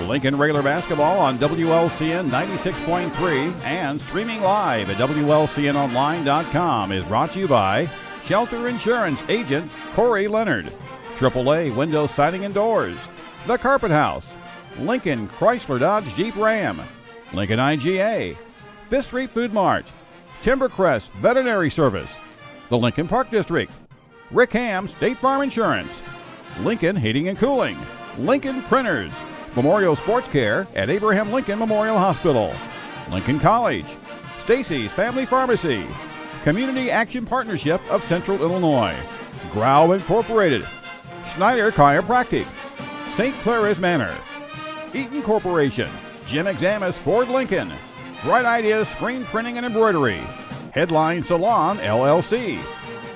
Lincoln Regular Basketball on WLCN 96.3 and streaming live at WLCNonline.com is brought to you by Shelter Insurance Agent Corey Leonard, AAA Window Siding and Doors, The Carpet House, Lincoln Chrysler Dodge Jeep Ram, Lincoln IGA, Fifth Street Food Mart, Timbercrest Veterinary Service, the Lincoln Park District, Rick Ham State Farm Insurance, Lincoln Heating and Cooling, Lincoln Printers, Memorial Sports Care at Abraham Lincoln Memorial Hospital, Lincoln College, Stacy's Family Pharmacy, Community Action Partnership of Central Illinois, Grau Incorporated, Schneider Chiropractic, St. Clara's Manor, Eaton Corporation, Jim Examus Ford Lincoln, Bright Ideas Screen Printing and Embroidery, Headline Salon LLC,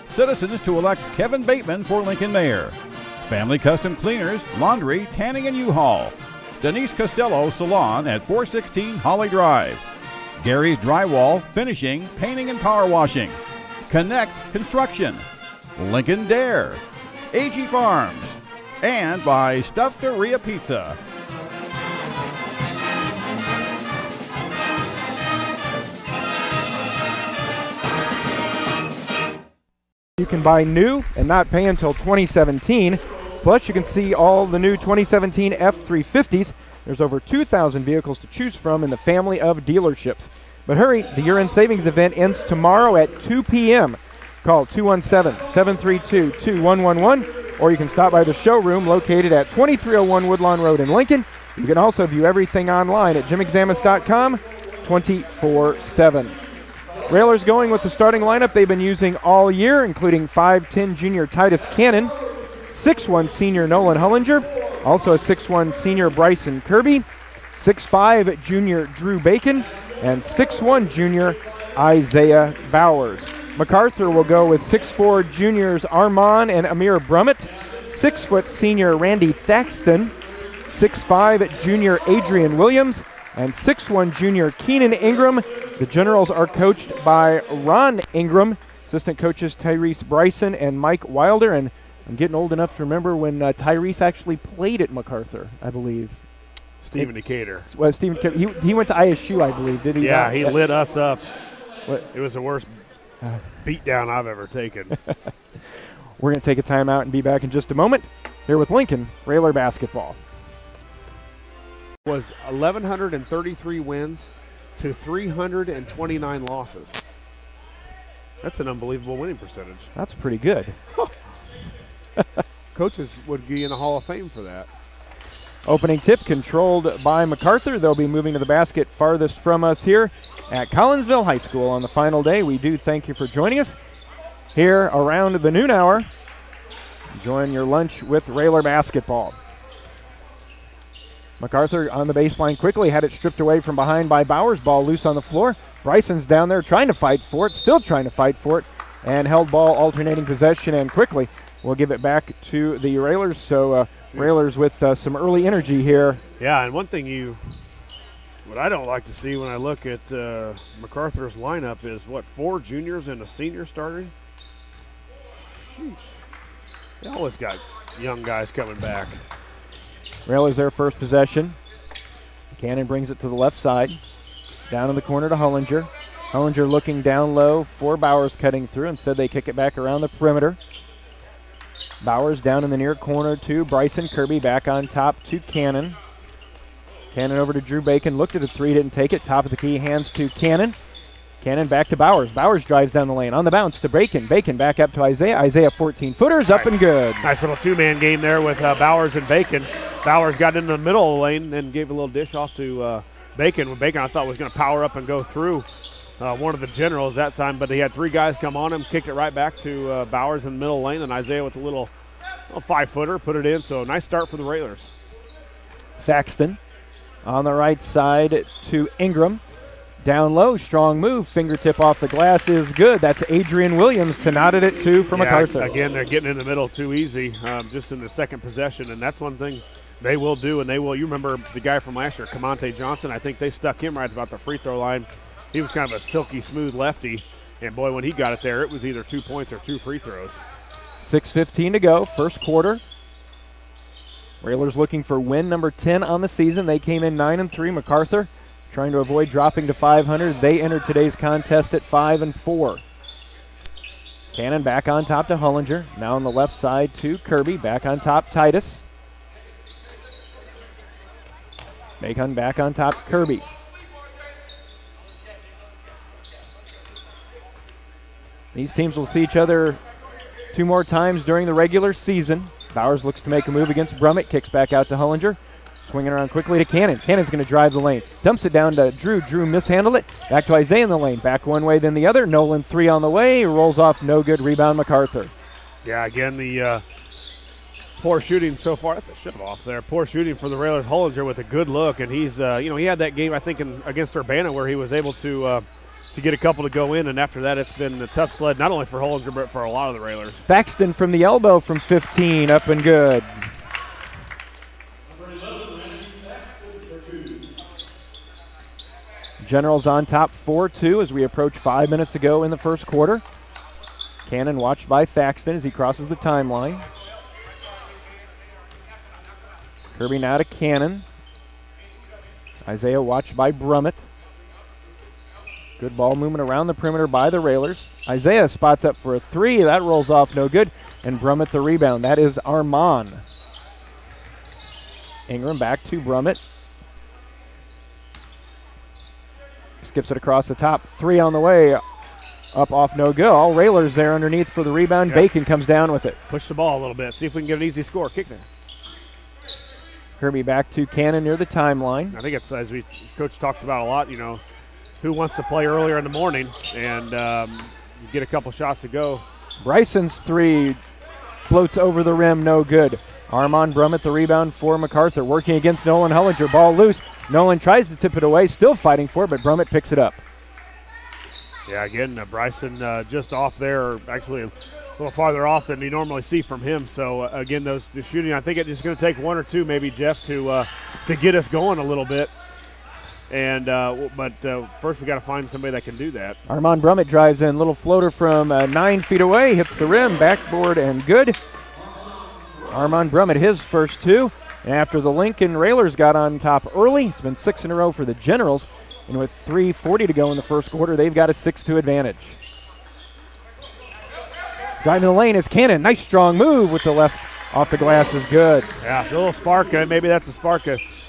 Citizens to elect Kevin Bateman for Lincoln Mayor, Family Custom Cleaners, Laundry, Tanning and U-Haul, Denise Costello Salon at 416 Holly Drive, Gary's Drywall, Finishing, Painting and Power Washing, Connect Construction, Lincoln Dare, AG Farms, and by Stuffteria Pizza. You can buy new and not pay until 2017. Plus, you can see all the new 2017 F-350s. There's over 2,000 vehicles to choose from in the family of dealerships. But hurry, the year-end savings event ends tomorrow at 2 p.m. Call 217-732-2111, or you can stop by the showroom located at 2301 Woodlawn Road in Lincoln. You can also view everything online at jimexamus.com 24/7. Railers going with the starting lineup they've been using all year, including 5'10" junior Titus Cannon, 6'1" senior Nolan Hullinger, also a 6'1" senior Bryson Kirby, 6'5" junior Drew Bacon, and 6'1" junior Isaiah Bowers. MacArthur will go with 6'4" juniors Armand and Amir Brummett, 6' senior Randy Thaxton, 6'5" junior Adrian Williams, and 6'1" junior Keenan Ingram. The Generals are coached by Ron Ingram, assistant coaches Tyrese Bryson and Mike Wilder, and I'm getting old enough to remember when Tyrese actually played at MacArthur, I believe. Stephen Decatur. Well, Stephen, he went to ISU, I believe, did he? Yeah, he lit us up. What? It was the worst beatdown I've ever taken. We're going to take a timeout and be back in just a moment here with Lincoln Railer Basketball. Was 1,133 wins to 329 losses. That's an unbelievable winning percentage. That's pretty good. Coaches would be in the Hall of Fame for that. Opening tip controlled by MacArthur. They'll be moving to the basket farthest from us here at Collinsville High School on the final day. We do thank you for joining us here around the noon hour. Enjoying your lunch with Railer Basketball. MacArthur on the baseline quickly, had it stripped away from behind by Bowers. Ball loose on the floor. Bryson's down there trying to fight for it, still trying to fight for it, and held ball alternating possession, and quickly we'll give it back to the Railers. So Railers with some early energy here. Yeah, and one thing what I don't like to see when I look at MacArthur's lineup is, 4 juniors and a senior starting? Jeez. They always got young guys coming back. Railers their first possession. Cannon brings it to the left side. Down in the corner to Hullinger. Hullinger looking down low for Bowers cutting through. Instead they kick it back around the perimeter. Bowers down in the near corner to Bryson Kirby. Back on top to Cannon. Cannon over to Drew Bacon. Looked at a three, didn't take it. Top of the key, hands to Cannon. Cannon back to Bowers. Bowers drives down the lane. On the bounce to Bacon. Bacon back up to Isaiah. Isaiah 14-footers up and good. Nice little two-man game there with Bowers and Bacon. Bowers got into the middle of the lane and gave a little dish off to Bacon. Bacon, I thought, was going to power up and go through one of the Generals that time, but he had 3 guys come on him, kicked it right back to Bowers in the middle lane, and Isaiah with a little 5-footer put it in. So nice start for the Railers. Thaxton on the right side to Ingram. Down low, strong move, fingertip off the glass is good. That's Adrian Williams to knot it at 2 for MacArthur. Again, they're getting in the middle too easy, just in the second possession, and that's one thing they will do, and they will. You remember the guy from last year, Camonte Johnson. I think they stuck him right about the free throw line. He was kind of a silky smooth lefty, and boy, when he got it there, it was either 2 points or 2 free throws. 6:15 to go, first quarter. Railers looking for win number 10 on the season. They came in 9-3. MacArthur trying to avoid dropping to 500. They entered today's contest at 5-4. Cannon back on top to Hullinger. Now on the left side to Kirby. Back on top, Titus. Bacon back on top, Kirby. These teams will see each other 2 more times during the regular season. Bowers looks to make a move against Brummett. Kicks back out to Hullinger. Swinging around quickly to Cannon. Cannon's going to drive the lane. Dumps it down to Drew. Drew mishandled it. Back to Isaiah in the lane. Back one way, then the other. Nolan 3 on the way. Rolls off, no good. Rebound, MacArthur. Yeah, again, the poor shooting so far. That's a shove off there. Poor shooting for the Railers. Hullinger with a good look, and he's, he had that game, I think, against Urbana where he was able to get a couple to go in, and after that it's been a tough sled, not only for Hullinger, but for a lot of the Railers. Thaxton from the elbow from 15, up and good. Generals on top 4-2 as we approach 5 minutes to go in the first quarter. Cannon watched by Thaxton as he crosses the timeline. Kirby now to Cannon. Isaiah watched by Brummett. Good ball movement around the perimeter by the Railers. Isaiah spots up for a 3. That rolls off no good. And Brummett the rebound. That is Armand. Ingram back to Brummett. Skips it across the top. 3 on the way. Up off no good. All Railers there underneath for the rebound. Yep. Bacon comes down with it. Push the ball a little bit. See if we can get an easy score. Kick there. Kirby back to Cannon near the timeline. I think it's, as Coach talks about a lot, who wants to play earlier in the morning and get a couple shots to go. Bryson's 3 floats over the rim, no good. Armand Brummett the rebound for MacArthur. Working against Nolan Hullinger. Ball loose. Nolan tries to tip it away, still fighting for it, but Brummett picks it up. Yeah, again, Bryson just off there, actually a little farther off than you normally see from him. So, again, the shooting, I think it's just going to take 1 or 2 maybe, Jeff, to get us going a little bit. And but first we got to find somebody that can do that. Armand Brummett drives in, little floater from 9 feet away, hits the rim, backboard, and good. Armand Brummett his first 2. And after the Lincoln Railers got on top early, it's been 6 in a row for the Generals. And with 3:40 to go in the first quarter, they've got a 6-2 advantage. Driving the lane is Cannon. Nice strong move with the left off the glass is good. Yeah, a little spark. Maybe that's a spark.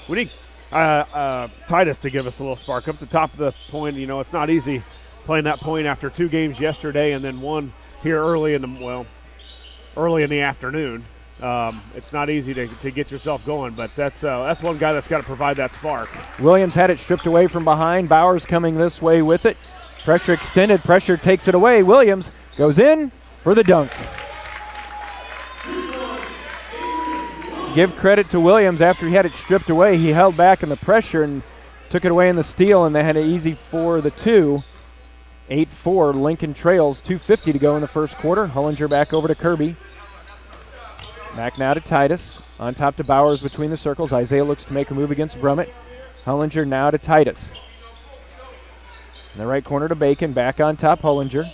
We need Titus to give us a little spark up the top of the point. It's not easy playing that point after 2 games yesterday and then 1 here early in the afternoon. It's not easy to get yourself going, but that's one guy that's got to provide that spark. Williams had it stripped away from behind. Bowers coming this way with it. Pressure extended. Pressure takes it away. Williams goes in for the dunk. Give credit to Williams. After he had it stripped away, he held back in the pressure and took it away in the steal, and they had it easy for the 2. 8-4, Lincoln trails. 2:50 to go in the first quarter. Hullinger back over to Kirby. Back now to Titus. On top to Bowers between the circles. Isaiah looks to make a move against Brummett. Hullinger now to Titus. In the right corner to Bacon. Back on top, Hullinger.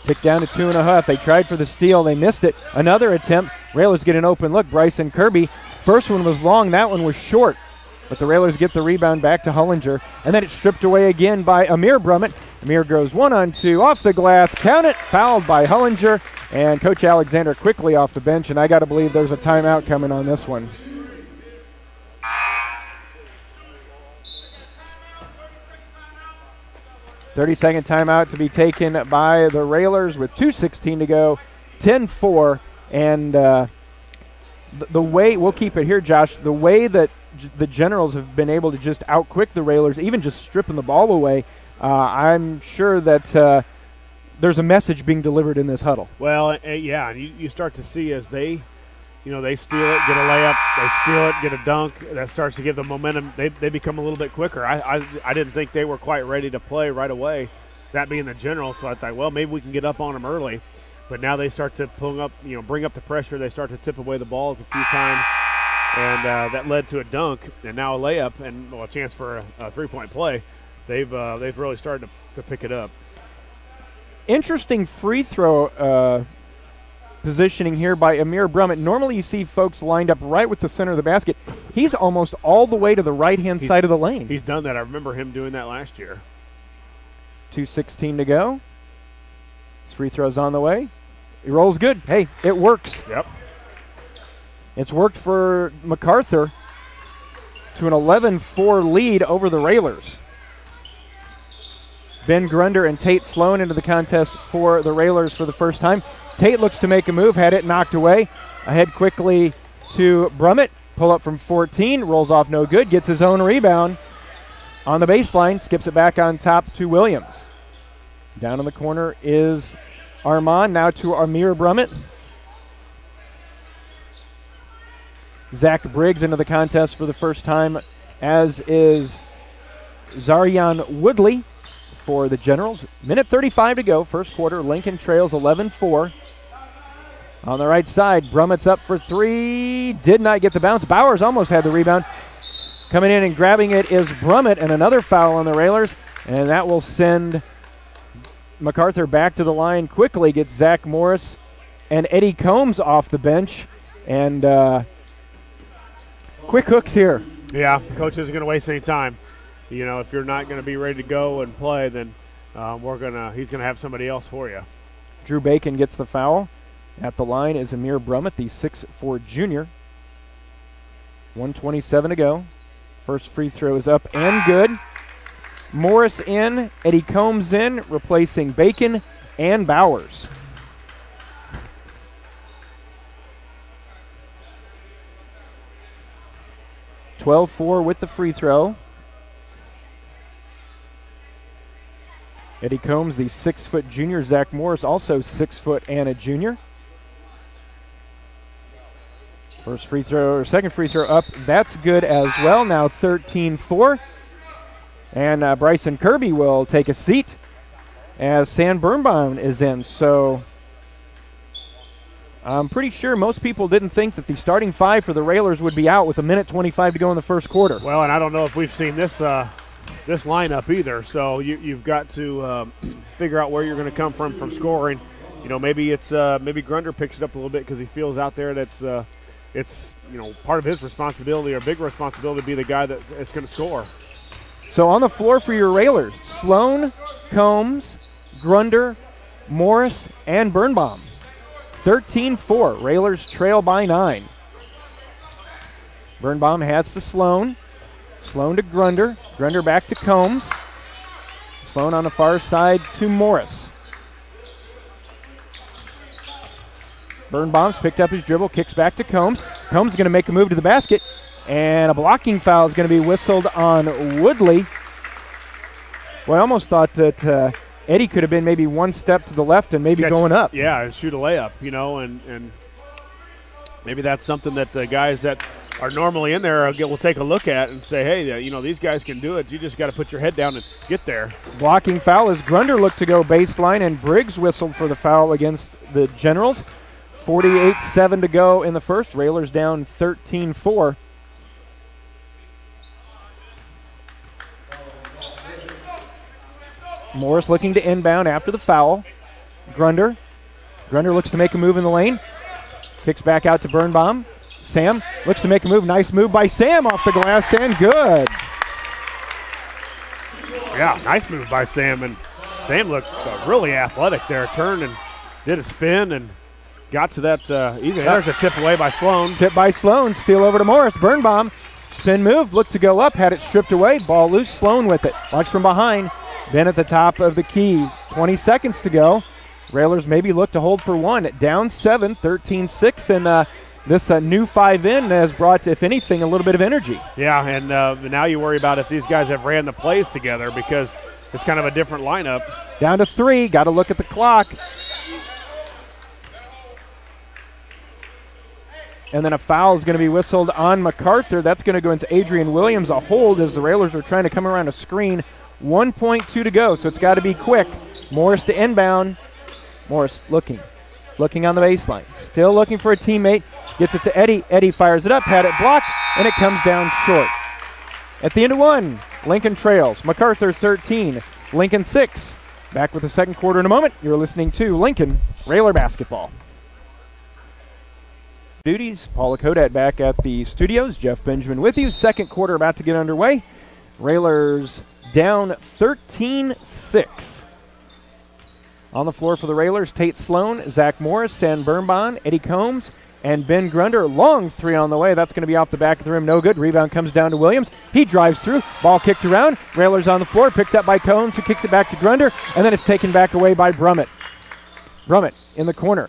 Tick down to 2.5. They tried for the steal. They missed it. Another attempt. Railers get an open look. Bryson Kirby. First one was long. That one was short. But the Railers get the rebound back to Hullinger. And then it's stripped away again by Amir Brummett. Amir goes 1-on-2 off the glass. Count it. Fouled by Hullinger. And Coach Alexander quickly off the bench. And I got to believe there's a timeout coming on this one. .30-second timeout to be taken by the Railers with 2:16 to go. 10-4. And the way, we'll keep it here, Josh, the way that the Generals have been able to just outquick the Railers, even just stripping the ball away, I'm sure that there's a message being delivered in this huddle. Well, yeah, you start to see as they steal it, get a layup, they steal it, get a dunk, that starts to give them momentum. They become a little bit quicker. I didn't think they were quite ready to play right away, that being the Generals, so I thought, well, maybe we can get up on them early. But now they start to bring up the pressure. They start to tip away the balls a few times, and that led to a dunk, and now a layup, and a chance for a 3-point play. They've really started to pick it up. interesting free throw positioning here by Amir Brummett. Normally you see folks lined up right with the center of the basket. He's almost all the way to the right-hand side of the lane. He's done that. I remember him doing that last year. 2:16 to go. His free throw's on the way. He rolls good. Hey, it works. Yep. It's worked for MacArthur to an 11-4 lead over the Railers. Ben Grunder and Tate Sloan into the contest for the Railers for the first time. Tate looks to make a move, had it knocked away. Ahead quickly to Brummett. Pull up from 14, rolls off no good, gets his own rebound on the baseline, skips it back on top to Williams. Down in the corner is Armand, now to Amir Brummett. Zach Briggs into the contest for the first time, as is Zarian Woodley for the Generals. Minute 35 to go, first quarter. Lincoln trails 11-4. On the right side, Brummett's up for three. Did not get the bounce. Bowers almost had the rebound. Coming in and grabbing it is Brummett, and another foul on the Railers. And that will send MacArthur back to the line quickly. Gets Zach Morris and Eddie Combs off the bench. And quick hooks here. Yeah, coach isn't going to waste any time. You know, if you're not going to be ready to go and play, then he's going to have somebody else for you. Drew Bacon gets the foul. At the line is Amir Brummett, the 6'4 junior. 1:27 to go. First free throw is up and good. Morris in, Eddie Combs in, replacing Bacon and Bowers. (12-4) with the free throw. Eddie Combs, the 6' junior. Zach Morris, also 6 foot and a junior. First free throw, or second free throw up, that's good as well. Now 13-4. And Bryson Kirby will take a seat as Sam Birnbaum is in. So I'm pretty sure most people didn't think that the starting five for the Railers would be out with a minute 25 to go in the first quarter. Well, and I don't know if we've seen this this lineup either. So you've got to figure out where you're going to come from scoring. You know, maybe it's maybe Grunder picks it up a little bit because he feels out there that's it's, you know, part of his responsibility or big responsibility to be the guy that's going to score. So on the floor for your Railers, Sloan, Combs, Grunder, Morris, and Birnbaum. 13-4. Railers trail by 9. Birnbaum has to Sloan. Sloan to Grunder. Grunder back to Combs. Sloan on the far side to Morris. Birnbaum's picked up his dribble, kicks back to Combs. Combs is going to make a move to the basket, and a blocking foul is going to be whistled on Woodley. Well, I almost thought that Eddie could have been maybe one step to the left and maybe going up. Yeah, and shoot a layup, you know, and maybe that's something that the guys that are normally in there will take a look at and say, hey, you know, these guys can do it. You just got to put your head down and get there. Blocking foul as Grunder looked to go baseline, and Briggs whistled for the foul against the Generals. 48-7 to go in the first. Railers down 13-4. Morris looking to inbound after the foul. Grunder looks to make a move in the lane. Kicks back out to Birnbaum. Sam looks to make a move. Nice move by Sam off the glass, and good. Yeah, nice move by Sam. And Sam looked really athletic there. Turned and did a spin and got to that easy. There's a tip away by Sloan. Tip by Sloan. Steal over to Morris. Birnbaum. Spin move. Looked to go up. Had it stripped away. Ball loose. Sloan with it. Watch from behind. Then at the top of the key. 20 seconds to go. Railers maybe look to hold for one. Down 7, 13-6. And this new 5 in has brought, if anything, a little bit of energy. Yeah, and now you worry about if these guys have ran the plays together because it's kind of a different lineup. Down to 3. Got to look at the clock. And then a foul is going to be whistled on MacArthur. That's going to go into Adrian Williams. A hold as the Railers are trying to come around a screen. 1.2 to go, so it's got to be quick. Morris to inbound. Morris looking on the baseline. Still looking for a teammate. Gets it to Eddie. Eddie fires it up, had it blocked, and it comes down short. At the end of 1, Lincoln trails. MacArthur 13, Lincoln 6. Back with the second quarter in a moment. You're listening to Lincoln Railer Basketball. Duties, Paul Lakodat back at the studios. Jeff Benjamin with you. Second quarter about to get underway. Railers down 13-6. On the floor for the Railers, Tate Sloan, Zach Morris, Sam Birnbaum, Eddie Combs, and Ben Grunder. Long three on the way. That's going to be off the back of the rim. No good. Rebound comes down to Williams. He drives through. Ball kicked around. Railers on the floor. Picked up by Combs, who kicks it back to Grunder. And then it's taken back away by Brummett. Brummett in the corner.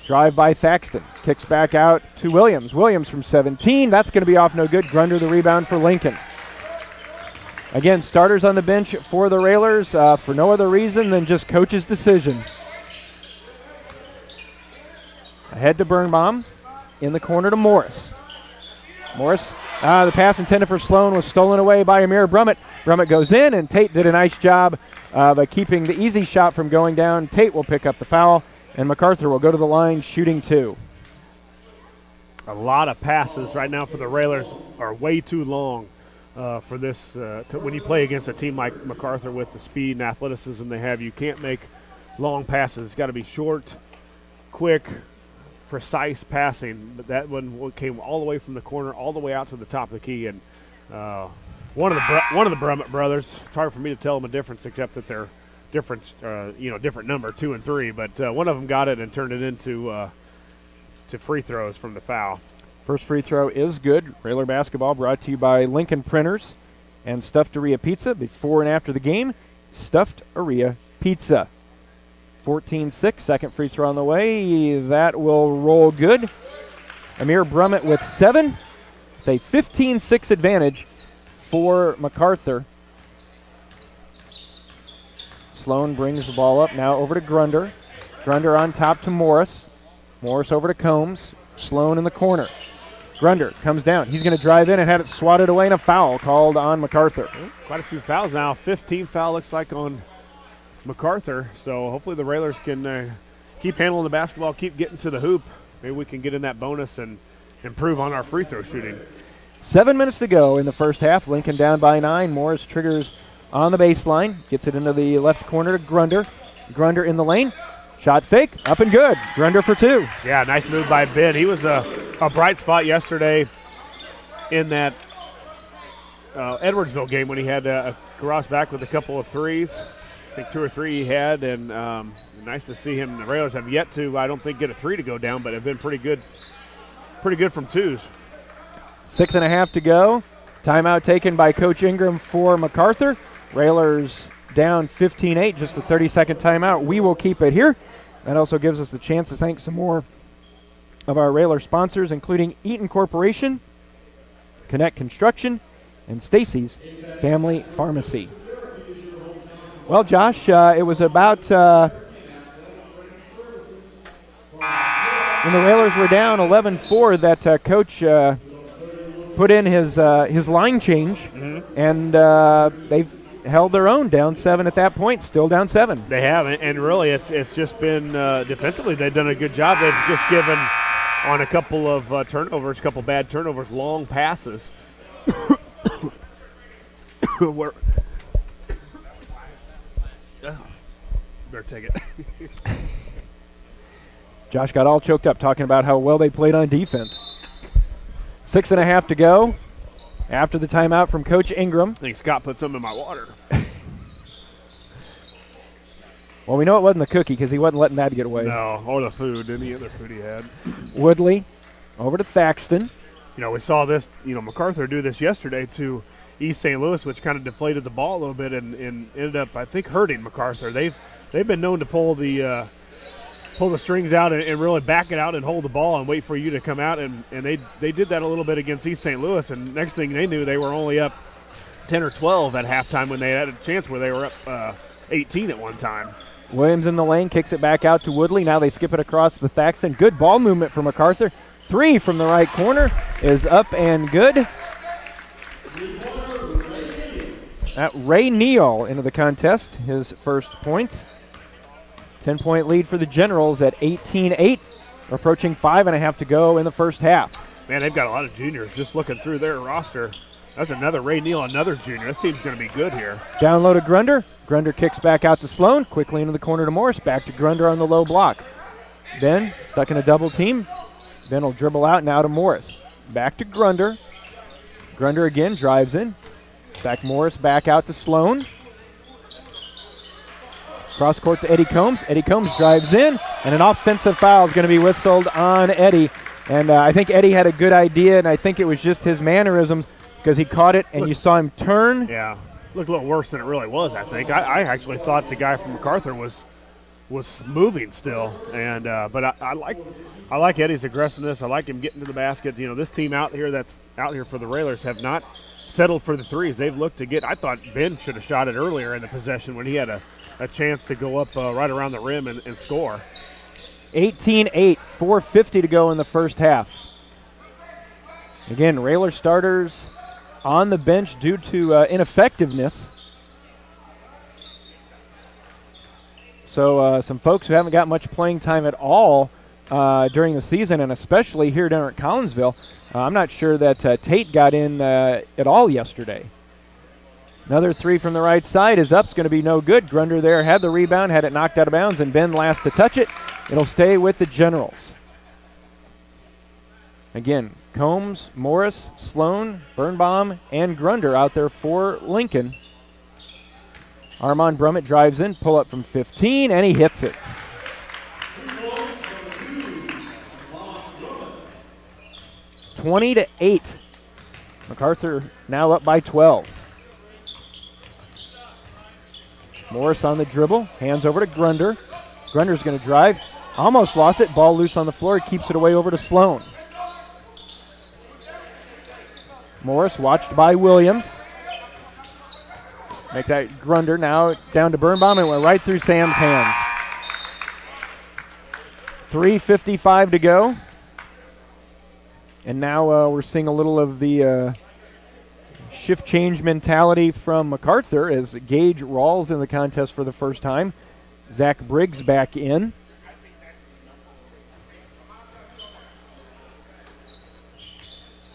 Drive by Thaxton. Kicks back out to Williams. Williams from 17. That's going to be off no good. Grunder the rebound for Lincoln. Again, starters on the bench for the Railers for no other reason than just coach's decision. Ahead to Birnbaum. In the corner to Morris. Morris, the pass intended for Sloan was stolen away by Amir Brummett. Brummett goes in, and Tate did a nice job by keeping the easy shot from going down. Tate will pick up the foul, and MacArthur will go to the line shooting two. A lot of passes right now for the Railers are way too long for this. When you play against a team like MacArthur with the speed and athleticism they have, you can't make long passes. It's got to be short, quick, precise passing. But that one came all the way from the corner, all the way out to the top of the key. And one of the Brummett brothers. It's hard for me to tell them a difference, except that they're different number 2 and 3. But one of them got it and turned it into to free throws from the foul. First free throw is good. Railer basketball brought to you by Lincoln Printers and Stuffed Aria Pizza. Before and after the game, Stuffed Aria Pizza. 14-6, second free throw on the way. That will roll good. Amir Brummett with 7. It's a 15-6 advantage for MacArthur. Sloan brings the ball up, now over to Grunder. Grunder on top to Morris. Morris over to Combs. Sloan in the corner. Grunder comes down. He's going to drive in and had it swatted away, and a foul called on MacArthur. Quite a few fouls now. 15 foul looks like on MacArthur. So hopefully the Railers can keep handling the basketball, keep getting to the hoop. Maybe we can get in that bonus and improve on our free throw shooting. 7 minutes to go in the first half. Lincoln down by 9. Morris triggers on the baseline. Gets it into the left corner to Grunder. Grunder in the lane. Shot fake, up and good. Grunder for 2. Yeah, nice move by Ben. He was a bright spot yesterday in that Edwardsville game when he had Garage back with a couple of threes. I think 2 or 3 he had, and nice to see him. The Railers have yet to, I don't think, get a 3 to go down, but have been pretty good from 2s. 6.5 to go. Timeout taken by Coach Ingram for MacArthur. Railers down 15-8, just a 30-second timeout. We will keep it here. That also gives us the chance to thank some more of our Railer sponsors, including Eaton Corporation, Connect Construction, and Stacy's Family Pharmacy. Well, Josh, it was about when the Railers were down 11-4 that Coach put in his line change, and they've held their own, down 7 at that point, still down 7. They have, and really it's just been defensively they've done a good job. They've just given on a couple of turnovers, a couple bad turnovers, long passes. Better take it. Josh got all choked up talking about how well they played on defense. 6.5 to go after the timeout from Coach Ingram. I think Scott put some in my water. Well, we know it wasn't the cookie because he wasn't letting that get away. No, or the food, any other food he had. Woodley over to Thaxton. You know, we saw this, MacArthur do this yesterday to East St. Louis, which kind of deflated the ball a little bit and ended up, I think, hurting MacArthur. They've been known to pull the strings out and really back it out and hold the ball and wait for you to come out, and they did that a little bit against East St. Louis, and next thing they knew, they were only up 10 or 12 at halftime when they had a chance where they were up 18 at one time. Williams in the lane, kicks it back out to Woodley. Now they skip it across the Thaxton. Good ball movement for MacArthur. 3 from the right corner is up and good. Ray Neal into the contest, his first points. 10-point lead for the Generals at 18-8. We're approaching 5.5 to go in the first half. Man, they've got a lot of juniors. Just looking through their roster, That's another Ray Neal, another junior. This team's going to be good here. Down low to Grunder. Grunder kicks back out to Sloan. Quickly into the corner to Morris. Back to Grunder on the low block. Ben stuck in a double team. Ben will dribble out now to Morris. Back to Grunder. Grunder again drives in. Back Morris back out to Sloan. Cross court to Eddie Combs. Eddie Combs drives in, and an offensive foul is going to be whistled on Eddie. And I think Eddie had a good idea, and I think it was just his mannerisms because he caught it, and you saw him turn. Yeah, looked a little worse than it really was, I think. I actually thought the guy from MacArthur was moving still, and but I like Eddie's aggressiveness. I like him getting to the basket. You know, this team out here that's out here for the Railers have not settled for the threes. They've looked to get. I thought Ben should have shot it earlier in the possession when he had a chance to go up right around the rim and score. 18-8, 4:50 to go in the first half. Again, Railer starters on the bench due to ineffectiveness. So some folks who haven't got much playing time at all during the season, and especially here down at Collinsville. I'm not sure that Tate got in at all yesterday. Another three from the right side is up. It's going to be no good. Grunder there had the rebound, had it knocked out of bounds, and Ben last to touch it. It'll stay with the Generals. Again, Combs, Morris, Sloan, Birnbaum, and Grunder out there for Lincoln. Armand Brummett drives in, pull up from 15, and he hits it. (20-8). MacArthur now up by 12. Morris on the dribble, hands over to Grunder. Grunder's going to drive, almost lost it, ball loose on the floor, keeps it away over to Sloan. Morris watched by Williams. Make that Grunder now down to Birnbaum, and went right through Sam's hands. 3:55 to go. And now we're seeing a little of the shift change mentality from MacArthur as Gage Rawls in the contest for the first time. Zach Briggs back in.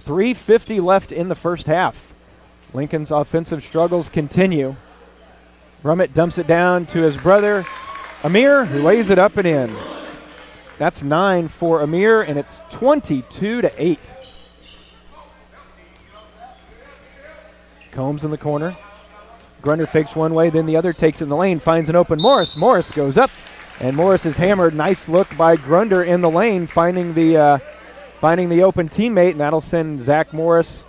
.350 left in the first half. Lincoln's offensive struggles continue. Brummett dumps it down to his brother, Amir, who lays it up and in. That's 9 for Amir, and it's 22-8. Combs in the corner. Grunder fakes one way, then the other, takes it in the lane, finds an open Morris. Morris goes up, and Morris is hammered. Nice look by Grunder in the lane, finding the open teammate, and that'll send Zach Morris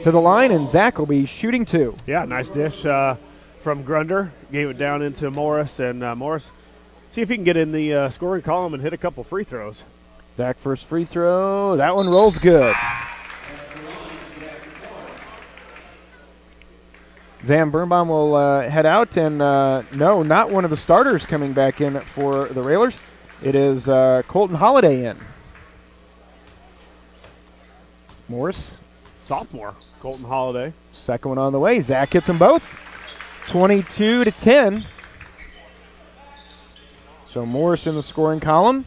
to the line, and Zach will be shooting two. Yeah, nice dish from Grunder. Gave it down into Morris, and Morris, see if he can get in the scoring column and hit a couple free throws. Zach first free throw. That one rolls good. Zam Birnbaum will head out, and no, not one of the starters coming back in for the Railers. It is Colton Holiday in. Morris. Sophomore, Colton Holiday. Second one on the way. Zach hits them both. 22-10. So Morris in the scoring column.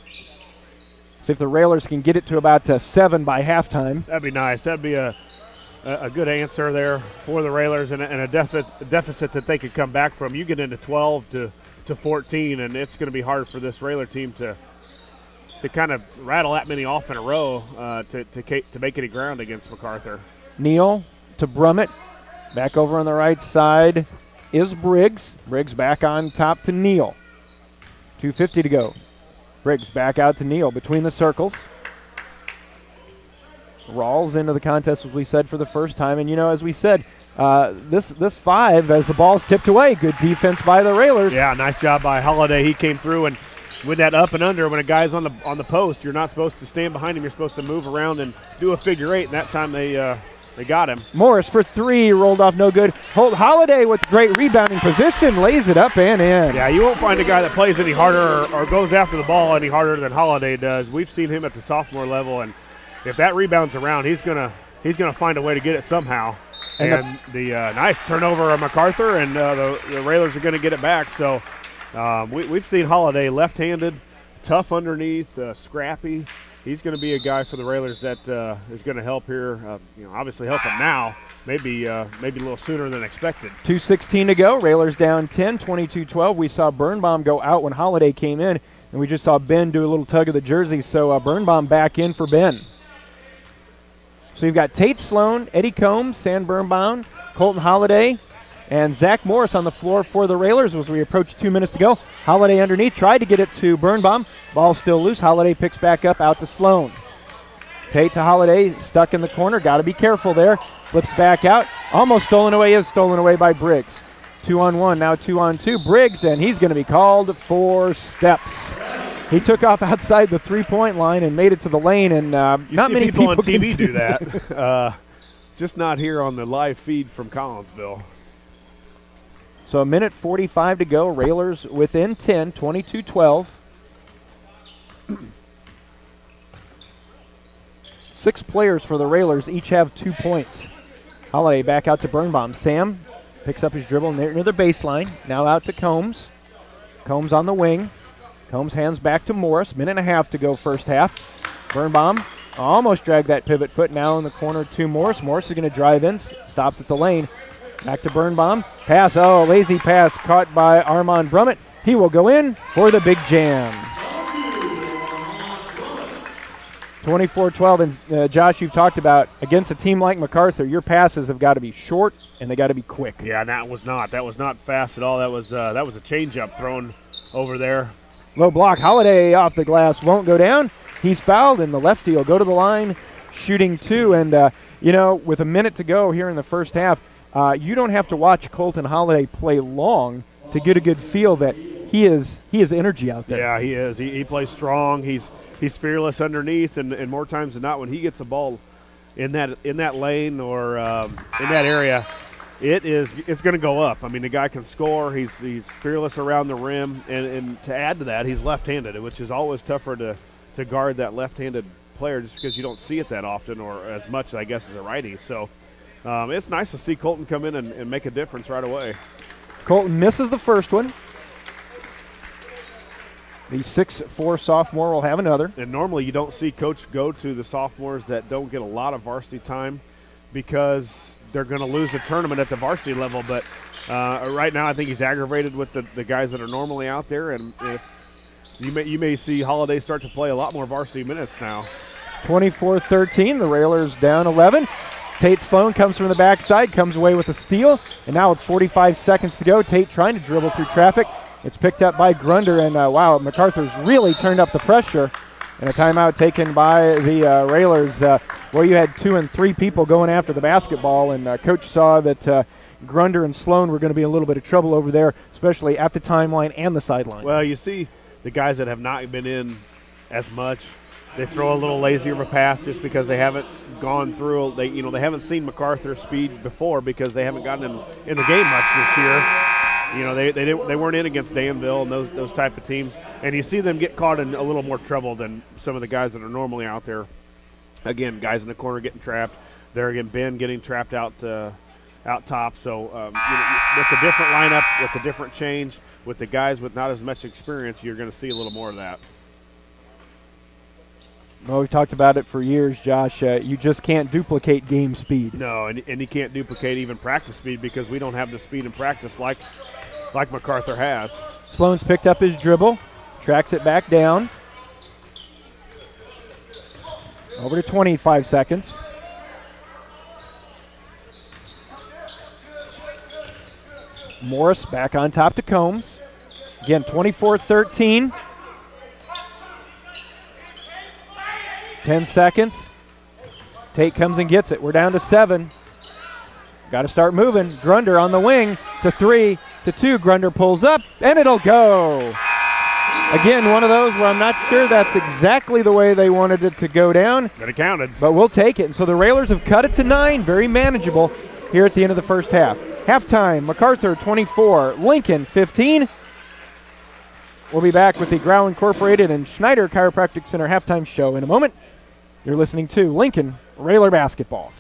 See if the Railers can get it to about 7 by halftime. That'd be nice. That'd be a good answer there for the Railers, and a deficit that they could come back from. You get into 12 to 14, and it's going to be hard for this Railer team to kind of rattle that many off in a row to make any ground against MacArthur. Neal to Brummett. Back over on the right side is Briggs. Briggs back on top to Neal. 2:50 to go. Briggs back out to Neal between the circles. Rawls into the contest, as we said, for the first time. And, you know, as we said, this 5, as the ball's tipped away, good defense by the Railers. Yeah, nice job by Holiday. He came through, and with that up and under, when a guy's on the post, you're not supposed to stand behind him. You're supposed to move around and do a figure 8, and that time they got him. Morris for 3, rolled off, no good. Holiday with great rebounding position, lays it up and in. Yeah, you won't find a guy that plays any harder or goes after the ball any harder than Holiday does. We've seen him at the sophomore level, and if that rebounds around, he's gonna find a way to get it somehow. And the nice turnover of MacArthur, and the Railers are going to get it back. So we've seen Holiday left-handed, tough underneath, scrappy, he's going to be a guy for the Railers that is going to help here. Obviously help him now. Maybe a little sooner than expected. 2:16 to go. Railers down 10, 22-12. We saw Birnbaum go out when Holiday came in, and we just saw Ben do a little tug of the jersey. So Birnbaum back in for Ben. So you've got Tate Sloan, Eddie Combs, Sam Birnbaum, Colton Holiday, and Zach Morris on the floor for the Railers as we approach 2 minutes to go. Holiday underneath, tried to get it to Birnbaum. Ball still loose. Holiday picks back up out to Sloan. Tate to Holiday, stuck in the corner. Got to be careful there. Flips back out. Almost stolen away. Is stolen away by Briggs. 2-on-1, now 2-on-2. Briggs, and he's going to be called for steps. He took off outside the three-point line and made it to the lane, and not many people on TV can do that. Just not here on the live feed from Collinsville. So 1:45 to go. Railers within 10, 22-12. 6 players for the Railers, each have 2 points. Holiday back out to Birnbaum. Sam picks up his dribble near the baseline. Now out to Combs. Combs on the wing. Combs hands back to Morris. 1.5 to go first half. Birnbaum almost dragged that pivot foot. Now in the corner to Morris. Morris is going to drive in. Stops at the lane. Back to Birnbaum. Pass. Oh, lazy pass caught by Armand Brummett. He will go in for the big jam. 24-12. And Josh, you've talked about against a team like MacArthur, your passes have got to be short and they got to be quick. Yeah, and that was not fast at all. That was a changeup thrown over there. Low block. Holiday off the glass won't go down. He's fouled, and the lefty will go to the line, shooting 2. And with a minute to go here in the first half, you don't have to watch Colton Holiday play long to get a good feel that he is energy out there. Yeah, he is. He plays strong. He's fearless underneath, and more times than not, when he gets the ball in that lane or in that area, it's going to go up. I mean, the guy can score. He's fearless around the rim, and to add to that, he's left-handed, which is always tougher to guard that left-handed player just because you don't see it that often or as much, I guess, as a righty. So it's nice to see Colton come in and make a difference right away. Colton misses the first one. The 6'4" sophomore will have another. And normally you don't see Coach go to the sophomores that don't get a lot of varsity time because they're going to lose a tournament at the varsity level. But right now I think he's aggravated with the guys that are normally out there. And you may see Holiday start to play a lot more varsity minutes now. 24-13, the Railers down 11. Tate Sloan comes from the backside, comes away with a steal. And now with 45 seconds to go, Tate trying to dribble through traffic. It's picked up by Grunder, and wow, MacArthur's really turned up the pressure. And a timeout taken by the Railers. Where you had 2 and 3 people going after the basketball, and Coach saw that Grunder and Sloan were going to be in a little bit of trouble over there, especially at the timeline and the sideline. Well, you see the guys that have not been in as much, they throw a little lazier of a pass just because they haven't gone through. They haven't seen MacArthur speed before because they haven't gotten in the game much this year. They weren't in against Danville and those type of teams, and you see them get caught in a little more trouble than some of the guys that are normally out there. Again, guys in the corner getting trapped. There again, Ben getting trapped out top. So with the different lineup, with the different change, with the guys with not as much experience, you're going to see a little more of that. Well, we've talked about it for years, Josh. You just can't duplicate game speed. No, and you can't duplicate even practice speed because we don't have the speed in practice like MacArthur has. Sloan's picked up his dribble, tracks it back down. Over to 25 seconds. Morris back on top to Combs. Again, 24-13. 10 seconds. Tate comes and gets it. We're down to 7. Got to start moving. Grunder on the wing to 3 to 2. Grunder pulls up, and it'll go. Again, one of those where I'm not sure that's exactly the way they wanted it to go down. But it counted. But we'll take it. And so the Railers have cut it to 9. Very manageable here at the end of the first half. Halftime, MacArthur 24, Lincoln 15. We'll be back with the Grau Incorporated and Schneider Chiropractic Center halftime show in a moment. You're listening to Lincoln Railer Basketball.